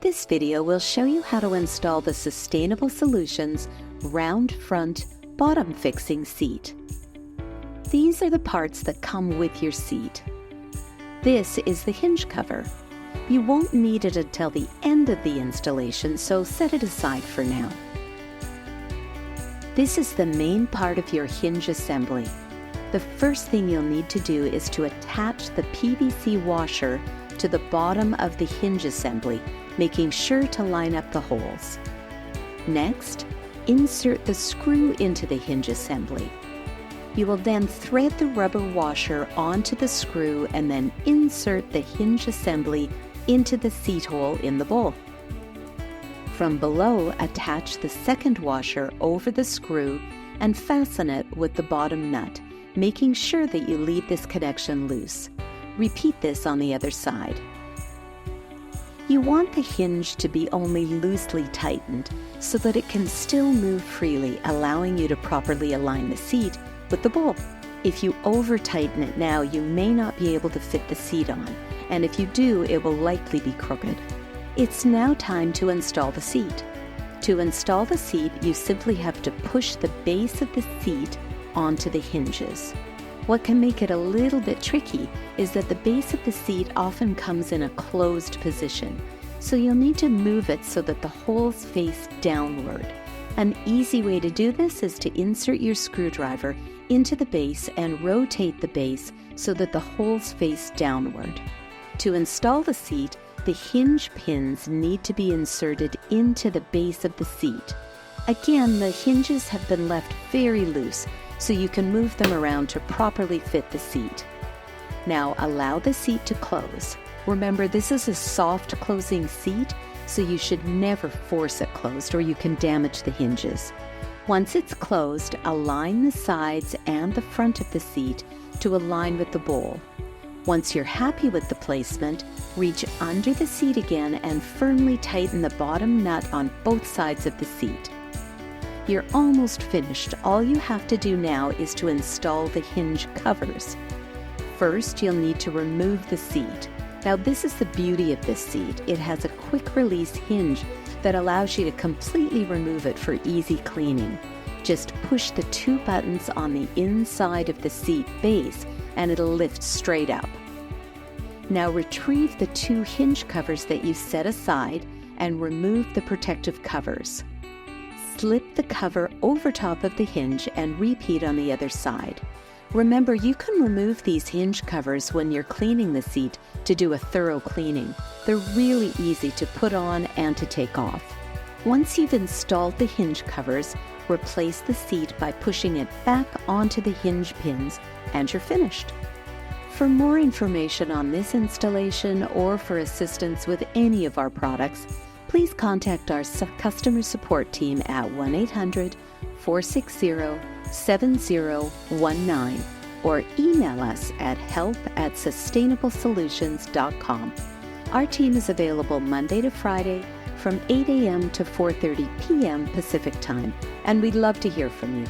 This video will show you how to install the Sustainable Solutions round front bottom fixing seat. These are the parts that come with your seat. This is the hinge cover. You won't need it until the end of the installation, so set it aside for now. This is the main part of your hinge assembly. The first thing you'll need to do is to attach the PVC washer to the bottom of the hinge assembly, making sure to line up the holes. Next, insert the screw into the hinge assembly. You will then thread the rubber washer onto the screw and then insert the hinge assembly into the seat hole in the bowl. From below, attach the second washer over the screw and fasten it with the bottom nut, making sure that you leave this connection loose. Repeat this on the other side. You want the hinge to be only loosely tightened so that it can still move freely, allowing you to properly align the seat with the bowl. If you over-tighten it now, you may not be able to fit the seat on, and if you do, it will likely be crooked. It's now time to install the seat. To install the seat, you simply have to push the base of the seat onto the hinges. What can make it a little bit tricky is that the base of the seat often comes in a closed position, so you'll need to move it so that the holes face downward. An easy way to do this is to insert your screwdriver into the base and rotate the base so that the holes face downward. To install the seat, the hinge pins need to be inserted into the base of the seat. Again, the hinges have been left very loose, so you can move them around to properly fit the seat. Now allow the seat to close. Remember, this is a soft closing seat, so you should never force it closed or you can damage the hinges. Once it's closed, align the sides and the front of the seat to align with the bowl. Once you're happy with the placement, reach under the seat again and firmly tighten the bottom nut on both sides of the seat. You're almost finished. All you have to do now is to install the hinge covers. First, you'll need to remove the seat. Now, this is the beauty of this seat. It has a quick release hinge that allows you to completely remove it for easy cleaning. Just push the two buttons on the inside of the seat base and it'll lift straight up. Now retrieve the two hinge covers that you set aside and remove the protective covers. Slip the cover over top of the hinge and repeat on the other side. Remember, you can remove these hinge covers when you're cleaning the seat to do a thorough cleaning. They're really easy to put on and to take off. Once you've installed the hinge covers, replace the seat by pushing it back onto the hinge pins and you're finished. For more information on this installation or for assistance with any of our products, please contact our customer support team at 1-800-460-7019 or email us at help@sustainablesolutions.com. Our team is available Monday to Friday from 8 a.m. to 4:30 p.m. Pacific Time, and we'd love to hear from you.